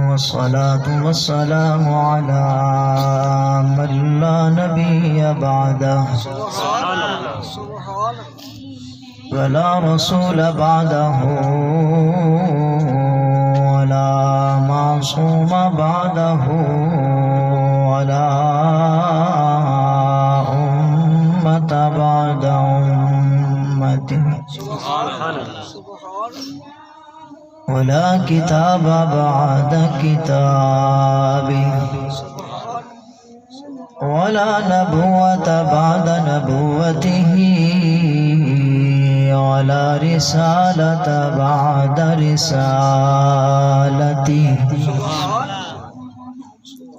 والصلاة والسلام على من لا نبي بعده ولا رسول بعده ولا معصوم بعده ولا أمة بعد أمته ولا كتاب بعد كتابه ولا نبوة بعد نبوته ولا رسالة بعد رسالته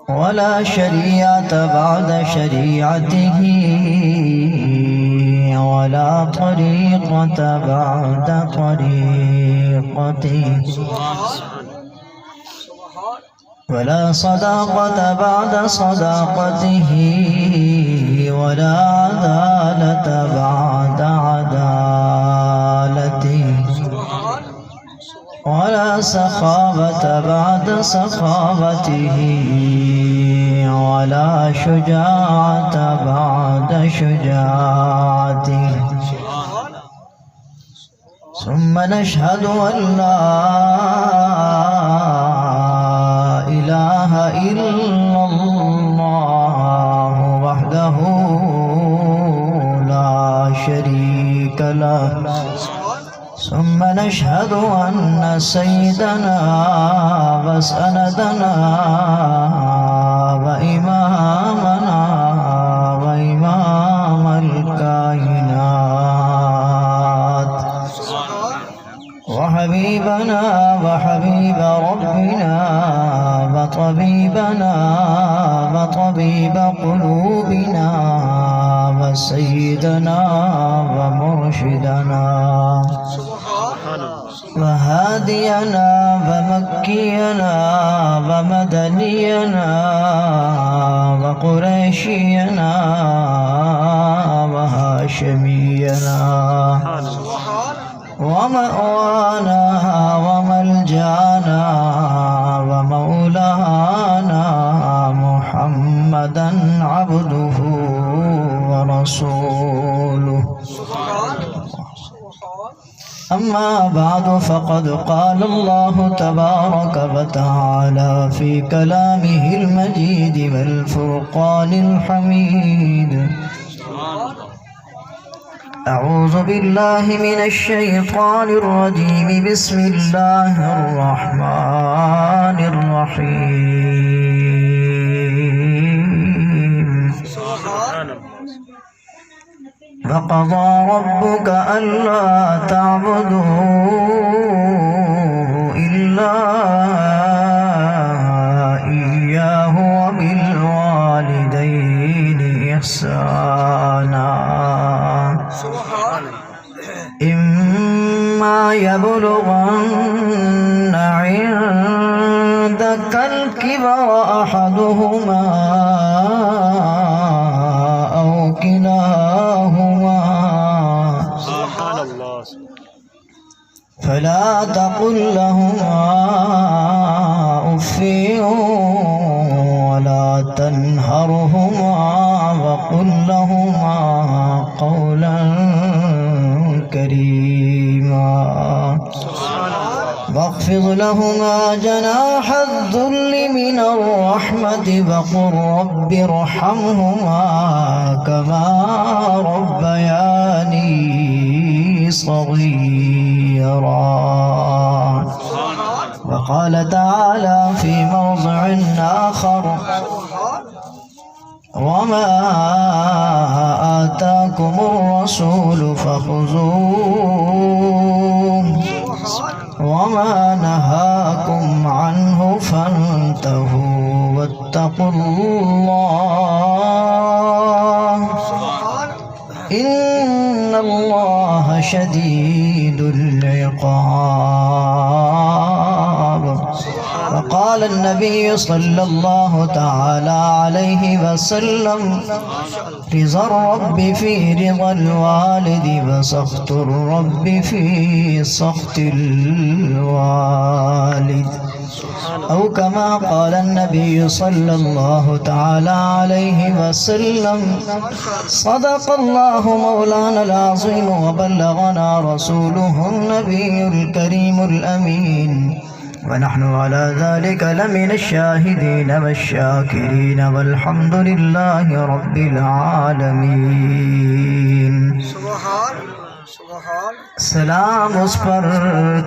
ولا شريعة بعد شريعته ولا طريقة بعد طريقته ولا صداقة بعد صداقته ولا عدالة بعد عدالته ولا سخاوة بعد سخاوته ولا شجاعة بعد شجاعته ثم نشهد أن لا إله إلا الله وحده لا شريك له ثم نشهد أن سيدنا وسندنا وإمامنا وإمام الكائنات وحبيبنا وحبيب ربنا وطبيبنا وطبيب قلوبنا وسيدنا ومرشدنا وهادينا ومكينا ومدنينا وقريشينا وهاشمينا ومأوانا وملجانا ومولانا محمدا عبده ورسوله أما بعد فقد قال الله تبارك وتعالى في كلامه المجيد والفرقان الحميد أعوذ بالله من الشيطان الرجيم بسم الله الرحمن الرحيم وقضى ربك ألا تعبدوا إلا إياه وبالوالدين إحسانا إما يبلغن عندك الكبر أحدهما أو كلاهما فلا تقل لهما أف ولا تنهرهما وقل لهما قولا كريما واخفض لهما جناح الذل من الرحمة وقل رب ارحمهما كما ربياني صغيرا وقال تعالى في موضع آخر وما آتاكم الرسول فخذوه وما نهاكم عنه فانتهوا واتقوا الله إن الله شديد العقاب وقال قال النبي صلى الله تعالى عليه وسلم رضا الرب في رضا الوالد وسخط الرب في سخط الوالد أو كما قال النبي صلى الله تعالى عليه وسلم صدق الله مولانا العظيم وبلغنا رسوله النبي الكريم الأمين ونحن على ذلك لمن الشاهدين والشاكرين والحمد لله رب العالمين. سلام اس پر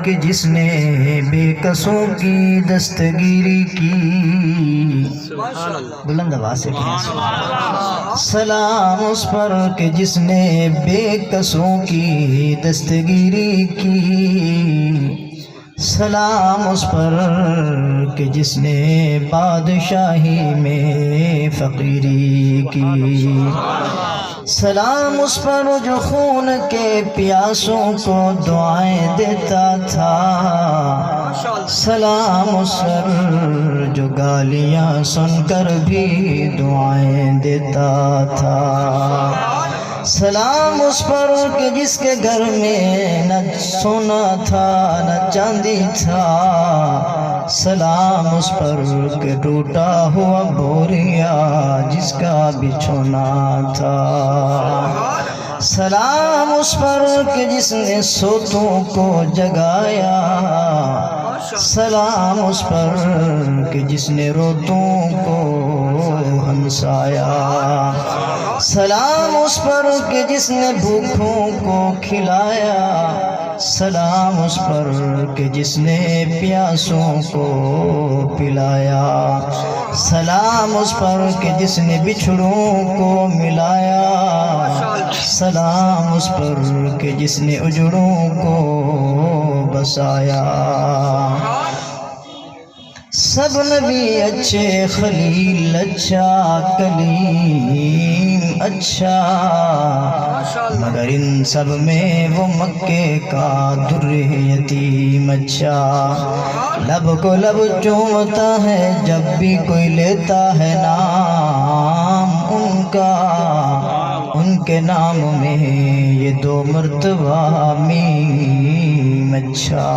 کہ جس نے بے کسوں کی دستگیری کی. بلند آواز سے کہیں سلام اس پر کہ جس نے بے کسوں کی دستگیری کی. سلام اس پر کہ جس نے بادشاہی میں فقیری کی. سلام اس پر جو خون کے پیاسوں کو دعائیں دیتا تھا. سلام اس پر جو گالیاں سن کر بھی دعائیں دیتا تھا. سلام اس پر کہ جس کے گھر میں نہ سونا تھا نہ چاندی تھا. سلام اس پر کہ ٹوٹا ہوا بوریا جس کا بچھونا تھا. سلام اس پر کہ جس نے سوتوں کو جگایا. سلام اس پر کہ جس نے روتوں کو ہنسایا. سلام اس پر کہ جس نے بھوکوں کو کھلایا. سلام اس پر کہ جس نے پیاسوں کو پلایا. سلام اس پر کہ جس نے بچھڑوں کو ملایا. سلام اس پر کہ جس نے اجڑوں کو بسایا. سب نبی اچھے خلیل اچھا کلیم اچھا مگر ان سب میں وہ مکے کا در یتیم اچھا. لب کو لب چومتا ہے جب بھی کوئی لیتا ہے نام ان کا. ان کے نام میں یہ 2 مرتبہ میم اچھا.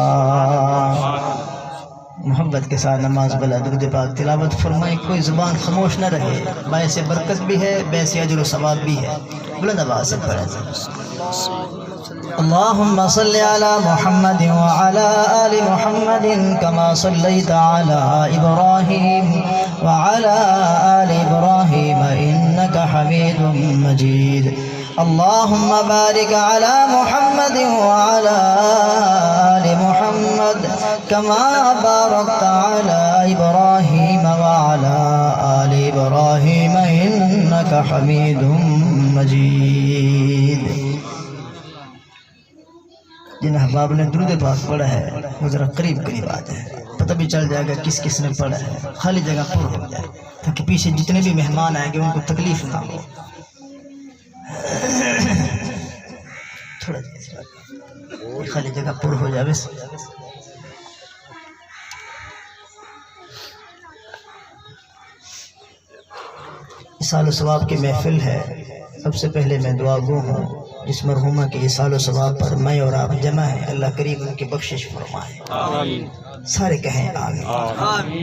محبت کے ساتھ نماز بلا درود پاک تلاوت فرمائیں. کوئی زبان خاموش نہ رہے. باعث برکت بھی ہے باعث اجر و ثواب بھی ہے. بلند آواز سے پڑھیں. اللهم صل على محمد وعلى آل محمد كما صليت على إبراهيم وعلى آل إبراهيم إنك حميد مجيد. اللهم بارك على محمد وعلى آل محمد كما باركت على إبراهيم وعلى آل إبراهيم إنك حميد مجيد. جن احباب نے درود پاک پڑھا ہے وہ ذرا قریب قریب آ جائے. پتہ بھی چل جائے گا کس کس نے پڑھا ہے. خالی جگہ پر ہو جائے تاکہ پیچھے جتنے بھی مہمان آئیں گے ان کو تکلیف نہ ہو. تھوڑا خالی جگہ پر ہو جائے. بس اصال و ثواب کی محفل ہے. سب سے پہلے میں دعا گو ہوں جس مرحومہ کے اصال و ثواب پر میں اور آپ جمع ہیں. اللہ کریم ان کی بخشش فرمائے. سارے کہیں آمین.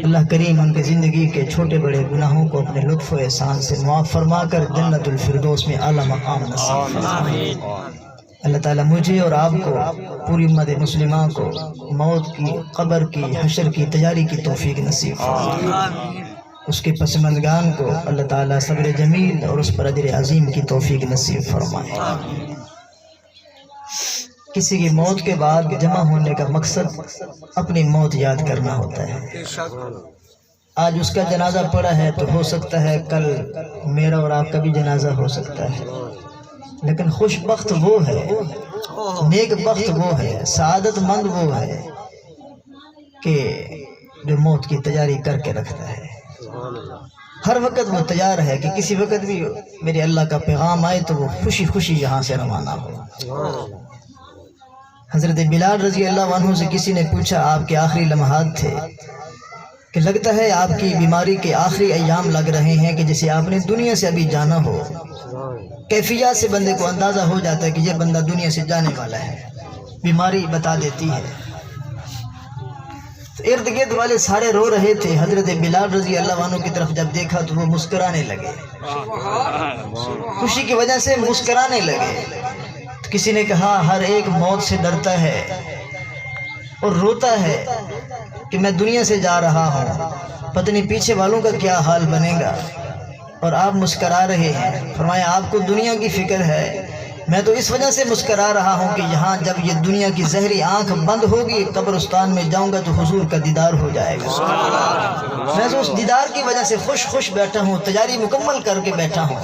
اللہ کریم ان کی زندگی کے چھوٹے بڑے گناہوں کو اپنے لطف و احسان سے معاف فرما کر جنت الفردوس میں اعلیٰ مقام نصیب فرمائے. اللہ تعالیٰ مجھے اور آپ کو پوری امت مسلمہ کو موت کی قبر کی حشر کی تیاری کی توفیق نصیب فرمائے. اس کے پسماندگان کو اللہ تعالیٰ صبر جمیل اور اس پر اجر عظیم کی توفیق نصیب فرمائے. کسی کی موت کے بعد جمع ہونے کا مقصد اپنی موت یاد کرنا ہوتا ہے. آج اس کا جنازہ پڑا ہے تو ہو سکتا ہے کل میرا اور آپ کا بھی جنازہ ہو سکتا ہے. لیکن خوش بخت وہ ہے, نیک بخت وہ ہے, سعادت مند وہ ہے کہ جو موت کی تیاری کر کے رکھتا ہے. ہر وقت وہ تیار ہے کہ کسی وقت بھی میرے اللہ کا پیغام آئے تو وہ خوشی خوشی یہاں سے روانہ ہو. حضرت بلال رضی اللہ عنہ سے کسی نے پوچھا آپ کے آخری لمحات تھے کہ لگتا ہے آپ کی بیماری کے آخری ایام لگ رہے ہیں کہ جسے آپ نے دنیا سے ابھی جانا ہو. کیفیات سے بندے کو اندازہ ہو جاتا ہے کہ یہ بندہ دنیا سے جانے والا ہے. بیماری بتا دیتی ہے. ارد گرد والے سارے رو رہے تھے. حضرت بلال رضی اللہ عنہ کی طرف جب دیکھا تو وہ مسکرانے لگے, خوشی کی وجہ سے مسکرانے لگے. تو کسی نے کہا ہر ایک موت سے ڈرتا ہے اور روتا ہے کہ میں دنیا سے جا رہا ہوں, پتہ نہیں پیچھے والوں کا کیا حال بنے گا, اور آپ مسکرا رہے ہیں. فرمایا آپ کو دنیا کی فکر ہے, میں تو اس وجہ سے مسکرا رہا ہوں کہ یہاں جب یہ دنیا کی زہری آنکھ بند ہوگی, قبرستان میں جاؤں گا تو حضور کا دیدار ہو جائے گا. میں تو اس دیدار کی وجہ سے خوش بیٹھا ہوں, تیاری مکمل کر کے بیٹھا ہوں.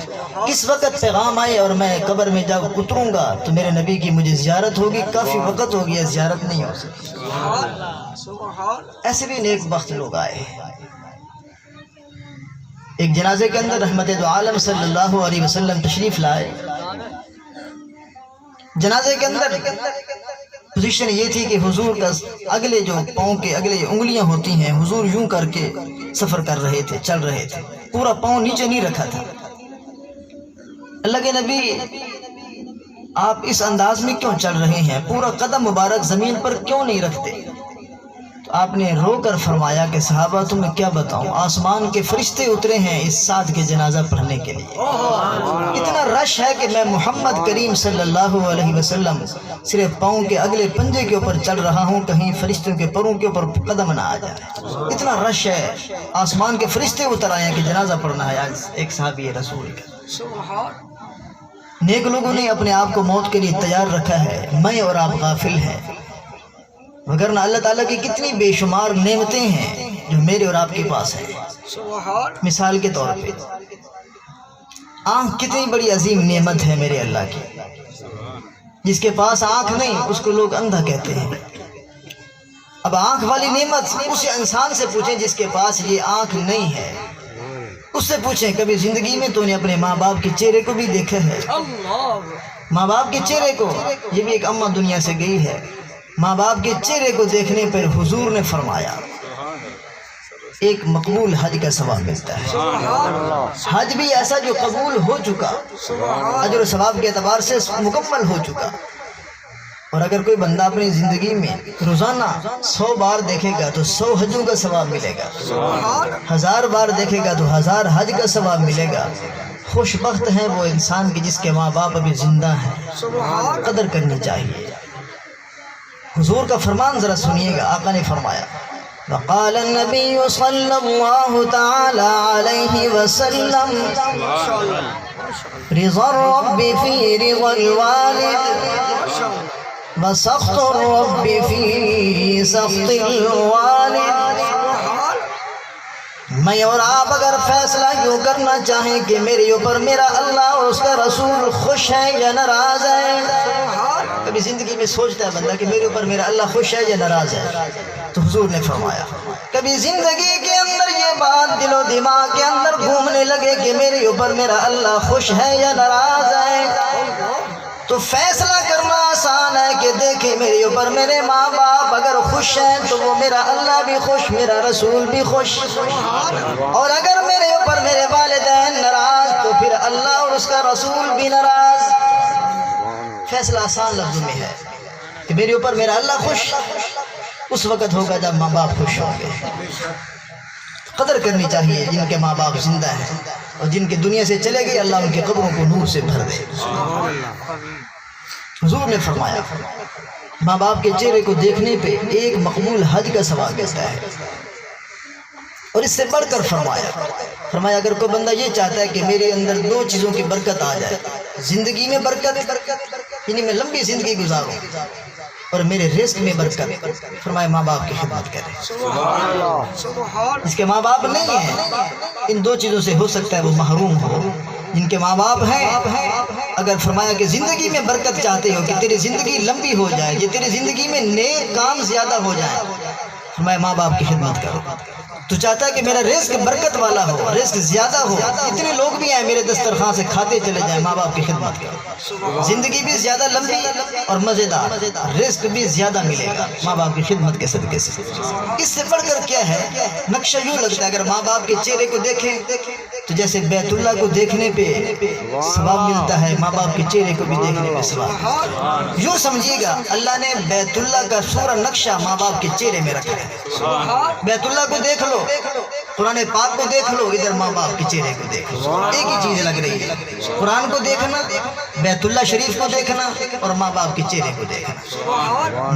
کس وقت پیغام آئے اور میں قبر میں جب اتروں گا تو میرے نبی کی مجھے زیارت ہوگی. کافی وقت ہو گیا, زیارت نہیں ہو سکی. ایسے بھی نیک بخت لوگ آئے. ایک جنازے کے اندر رحمت دو عالم صلی اللہ علیہ وسلم تشریف لائے. جنازے کے اندر پوزیشن یہ تھی کہ حضور کا اگلے جو پاؤں کے اگلے انگلیاں ہوتی ہیں, حضور یوں کر کے سفر کر رہے تھے, چل رہے تھے, پورا پاؤں نیچے نہیں رکھا تھا. اللہ کے نبی آپ اس انداز میں کیوں چل رہے ہیں, پورا قدم مبارک زمین پر کیوں نہیں رکھتے؟ تو آپ نے رو کر فرمایا کہ صحابہ تمہیں کیا بتاؤں, آسمان کے فرشتے اترے ہیں اس سعد کے جنازہ پڑھنے کے لیے. اتنا رش ہے کہ میں محمد کریم صلی اللہ علیہ وسلم صرف پاؤں کے اگلے پنجے کے اوپر چل رہا ہوں, کہیں فرشتوں کے پروں کے اوپر قدم نہ آ جائے. اتنا رش ہے, آسمان کے فرشتے اتر آئے ہیں کہ جنازہ پڑھنا ہے آج ایک صحابی رسول کا. نیک لوگوں نے اپنے آپ کو موت کے لیے تیار رکھا ہے, میں اور آپ غافل ہیں. مگر نہ اللہ تعالیٰ کی کتنی بے شمار نعمتیں ہیں جو میرے اور آپ کے پاس ہیں. مثال کے طور پہ آنکھ کتنی بڑی عظیم نعمت ہے میرے اللہ کی. جس کے پاس آنکھ نہیں اس کو لوگ اندھا کہتے ہیں. اب آنکھ والی نعمت اس انسان سے پوچھیں جس کے پاس یہ آنکھ نہیں ہے. اس سے پوچھیں کبھی زندگی میں تو نے اپنے ماں باپ کے چہرے کو بھی دیکھا ہے؟ ماں باپ کے چہرے کو, یہ بھی ایک اماں دنیا سے گئی ہے, ماں باپ کے چہرے کو دیکھنے پر حضور نے فرمایا ایک مقبول حج کا ثواب ملتا ہے. حج بھی ایسا جو قبول ہو چکا, اجر و ثواب کے اعتبار سے مکمل ہو چکا. اور اگر کوئی بندہ اپنی زندگی میں روزانہ 100 بار دیکھے گا تو 100 حجوں کا ثواب ملے گا, 1000 بار دیکھے گا تو 1000 حج کا ثواب ملے گا. خوش بخت ہے وہ انسان کی جس کے ماں باپ ابھی زندہ ہیں, قدر کرنی چاہیے. حضور کا فرمان ذرا سنیے گا. آقا نے فرمایا وقال النبی صلی اللہ تعالی علیہ وسلم رضا الرب فی رضا الوالد وسخط الرب فی سخط الوالد. میں اور آپ اگر فیصلہ یوں کرنا چاہیں کہ میرے اوپر میرا اللہ اور اس کا رسول خوش ہے یا ناراض ہے, کبھی زندگی میں سوچتا ہے بندہ کہ میرے اوپر میرا اللہ خوش ہے یا ناراض ہے, تو حضور نے فرمایا کبھی زندگی کے اندر یہ بات دل و دماغ کے اندر گھومنے لگے کہ میرے اوپر میرا اللہ خوش ہے یا ناراض ہے, تو فیصلہ کرنا آسان ہے کہ دیکھیں میرے اوپر میرے ماں باپ اگر خوش ہیں تو وہ میرا اللہ بھی خوش, میرا رسول بھی خوش, اور اگر میرے اوپر میرے والدین ناراض تو پھر اللہ اور اس کا رسول بھی ناراض. فیصلہ آسان لفظوں میں ہے کہ میرے اوپر میرا اللہ خوش اس وقت ہوگا جب ماں باپ خوش ہوں گے. قدر کرنی چاہیے جن کے ماں باپ زندہ ہیں, اور جن کے دنیا سے چلے گئے اللہ ان کے قبروں کو نور سے بھر دے. حضور نے فرمایا ماں باپ کے چہرے کو دیکھنے پہ ایک مقبول حج کا ثواب ملتا ہے. اور اس سے بڑھ کر فرمایا اگر کوئی بندہ یہ چاہتا ہے کہ میرے اندر 2 چیزوں کی برکت آ جائے, زندگی میں برکت یعنی میں لمبی زندگی گزاروں, اور میرے رزق میں برکت, فرمایا ماں باپ کی خدمت کرے. جس کے ماں باپ نہیں ہیں ان 2 چیزوں سے ہو سکتا ہے وہ محروم ہو. جن کے ماں باپ ہیں اگر فرمایا کہ زندگی میں برکت چاہتے ہو کہ تیری زندگی لمبی ہو جائے, یہ تیری زندگی میں نیک کام زیادہ ہو جائے, فرمایا ماں باپ کی خدمت کرو. تو چاہتا ہے کہ میرا رزق برکت والا ہو، رزق زیادہ ہو، اتنے لوگ بھی آئیں میرے دسترخوان سے کھاتے چلے جائیں، ماں باپ کی خدمت کرو، زندگی بھی زیادہ لمبی اور مزیدار، رزق بھی زیادہ ملے گا ماں باپ کی خدمت کے صدقے سے۔ اس سے بڑھ کر کیا ہے؟ نقشہ یوں لگتا ہے اگر ماں باپ کے چہرے کو دیکھیں تو جیسے بیت اللہ کو دیکھنے پہ ثواب ملتا ہے، ماں باپ کے چہرے کو بھی دیکھنے پہ ثواب۔ یوں سمجھیے گا اللہ نے بیت اللہ کا سورہ نقشہ ماں باپ کے چہرے میں رکھا ہے۔ بیت اللہ کو دیکھ لو، قرآن پاک کو دیکھ لو، ادھر ماں باپ کے چہرے کو دیکھ لو، ایک ہی چیز لگ رہی ہے، قرآن کو دیکھنا، بیت اللہ شریف کو دیکھنا اور ماں باپ کے چہرے کو دیکھنا۔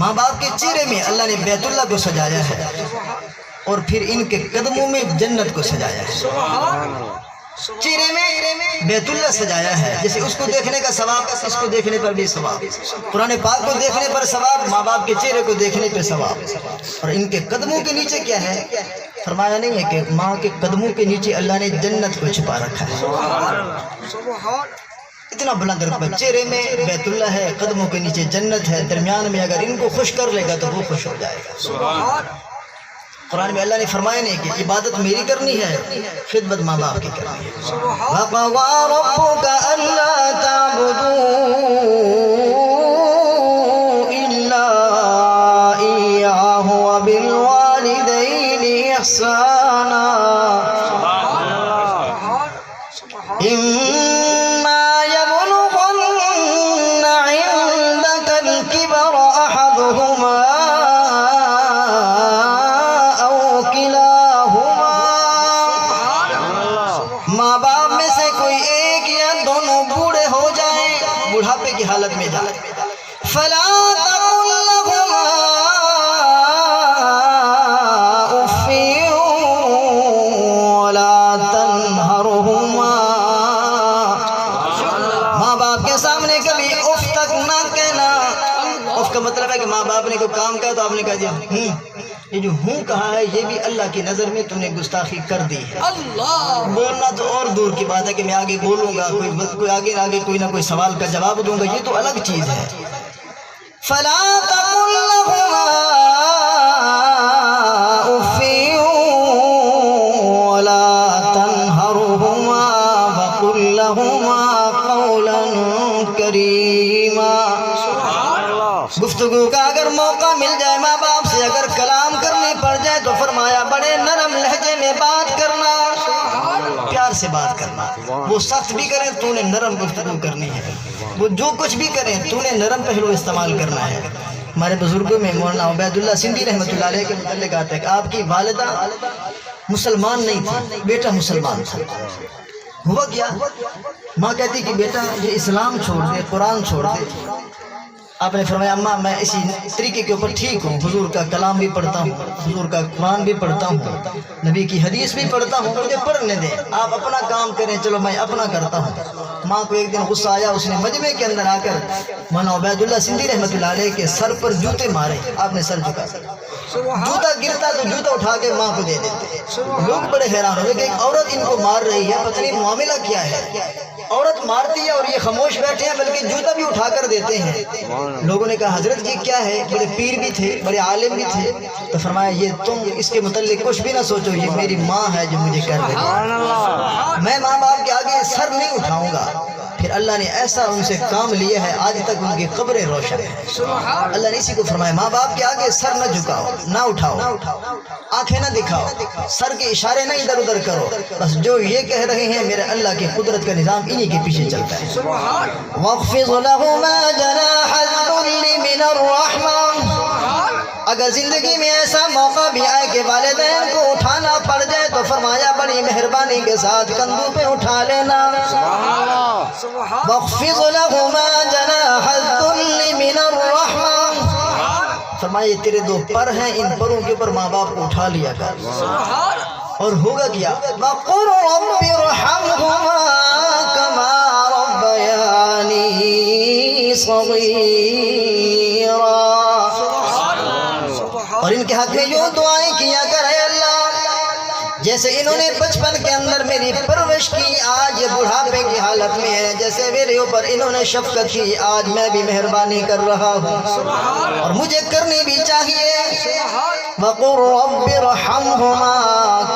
ماں باپ کے چہرے میں اللہ نے بیت اللہ کو سجایا ہے اور پھر ان کے قدموں میں جنت کو سجایا ہے۔ چہرے میں بیت اللہ سجایا ہے، جیسے اس کو دیکھنے کا ثواب، اس کو دیکھنے پر بھی ثواب، قرآن پاک کو دیکھنے پر ثواب، ماں باپ کے چہرے کو دیکھنے پہ ثواب۔ اور ان کے قدموں کے نیچے کیا ہے؟ فرمایا نہیں ہے کہ ماں کے قدموں کے نیچے اللہ نے جنت کو چھپا رکھا ہے۔ اتنا بلند رتبہ، چہرے میں بیت اللہ ہے، قدموں کے نیچے جنت ہے، درمیان میں اگر ان کو خوش کر لے گا تو وہ خوش ہو جائے گا۔ قرآن میں اللہ نے فرمایا نہیں کہ عبادت میری کرنی ہے، خدمت ماں باپ کی کرنی ہے۔ وَقَضَىٰ رَبُّكَ أَلَّا تَعْبُدُوا إِلَّا إِيَّاهُ وَبِالْوَالِدَيْنِ إِحْسَانًا إِمَّا يَبْلُغَنَّ عِندَكَ الْكِبَرَ أَحَدُهُمَا ماں باپ میں سے کوئی ایک یا دونوں بوڑھے ہو جائیں، بڑھاپے کی حالت میں جائیں، فَلَا تَقُلْ لَهُمَا أُفٍّ وَلَا تَنْهَرْهُمَا، ماں باپ کے سامنے کبھی اف تک نہ کہنا۔ اف کا مطلب ہے کہ ماں باپ نے کوئی کام کہا تو آپ نے کہا دیا یہ جو ہوں کہا ہے یہ بھی اللہ کی نظر میں تم نے گستاخی کر دی ہے۔ بولنا تو اور دور کی بات ہے کہ میں آگے بولوں گا، کوئی آگے کوئی نہ کوئی سوال کا جواب دوں گا، یہ تو الگ چیز ہے۔ فَلَا تَقُلْ لَهُمَا أُفٍّ وَلَا تَنْهَرْهُمَا وَقُلْ لَهُمَا قَوْلًا كَرِيمًا۔ گفتگو کا اگر موقع مل جائے، ماں باپ سے اگر کلام کرنی پڑ جائے تو فرمایا بڑے نرم لہجے میں بات کرنا، پیار سے بات کرنا۔ وہ سخت بھی کریں تو نے نرم گفتگو کرنی ہے، وہ جو کچھ بھی کریں تو نے نرم پہلو استعمال کرنا ہے۔ ہمارے بزرگوں میں مولانا عبید اللہ سندھی رحمۃ اللہ علیہ کے متعلق آتا ہے کہ آپ کی والدہ مسلمان نہیں تھی، بیٹا مسلمان تھا۔ ہوا کیا؟ ماں کہتی کہ بیٹا یہ اسلام چھوڑ دے، قرآن چھوڑ دے۔ آپ نے فرمایا اماں میں اسی طریقے کے اوپر ٹھیک ہوں، حضور کا کلام بھی پڑھتا ہوں، حضور کا قرآن بھی پڑھتا ہوں، نبی کی حدیث بھی پڑھتا ہوں، مجھے پڑھنے دیں، آپ اپنا کام کریں، چلو میں اپنا کرتا ہوں۔ ماں کو ایک دن غصہ آیا، اس نے مجمع کے اندر آ کر مولانا عبید اللہ سندھی رحمۃ اللہ علیہ کے سر پر جوتے مارے۔ آپ نے سر جھکا، جوتا گرتا تو جوتا اٹھا کے ماں کو دے دیتے۔ لوگ بڑے حیران ہوئے کہ ایک عورت ان کو مار رہی ہے، پتہ نہیں معاملہ کیا ہے، عورت مارتی ہے اور یہ خاموش بیٹھے ہیں، بلکہ جوتا بھی اٹھا کر دیتے ہیں۔ لوگوں نے کہا حضرت جی کیا ہے؟ بڑے پیر بھی تھے، بڑے عالم بھی تھے، تو فرمایا یہ تم اس کے متعلق کچھ بھی نہ سوچو، یہ میری ماں ہے جو مجھے کر رہی ہے، میں ماں باپ کے آگے سر نہیں اٹھاؤں گا۔ پھر اللہ نے ایسا ان سے کام لیا ہے، آج تک ان کی قبریں روشن ہیں۔ اللہ نے اسی کو فرمایا ماں باپ کے آگے سر نہ جھکاؤ، نہ اٹھاؤ، آنکھیں نہ دکھاؤ، سر کے اشارے نہ ادھر ادھر کرو، بس جو یہ کہہ رہے ہیں میرے اللہ کی قدرت کا نظام انہی کے پیچھے چلتا ہے۔ وَاخْفِضْ لَهُمَا جَنَاحَ الذُّلِّ مِنَ الرَّحْمَةِ، اگر زندگی میں ایسا موقع بھی آئے کہ والدین کو اٹھانا پڑ جائے تو فرمایا بڑی مہربانی کے ساتھ کندھوں پہ اٹھا لینا۔ وَاخْفِضْ لَهُمَا جَنَاحَ الذُّلِّ مِنَ الرَّحْمَةِ، فرمایا یہ تیرے دو پر ہیں، ان پروں کے اوپر ماں باپ کو اٹھا لیا کر۔ اور ہوگا کیا؟ وَقُلْ رَبِّ ارْحَمْهُمَا كَمَا رَبَّيَانِي صَغِيرًا، اور ان کے حق میں جو دعائیں کیا کر اے اللہ، جیسے انہوں نے بچپن کے اندر میری پرورش کی، آج یہ بڑھاپے کی حالت میں ہے، جیسے میرے اوپر انہوں نے شفقت کی، آج میں بھی مہربانی کر رہا ہوں اور مجھے کرنی بھی چاہیے۔ وَقُلْ رَبِّ ارْحَمْهُمَا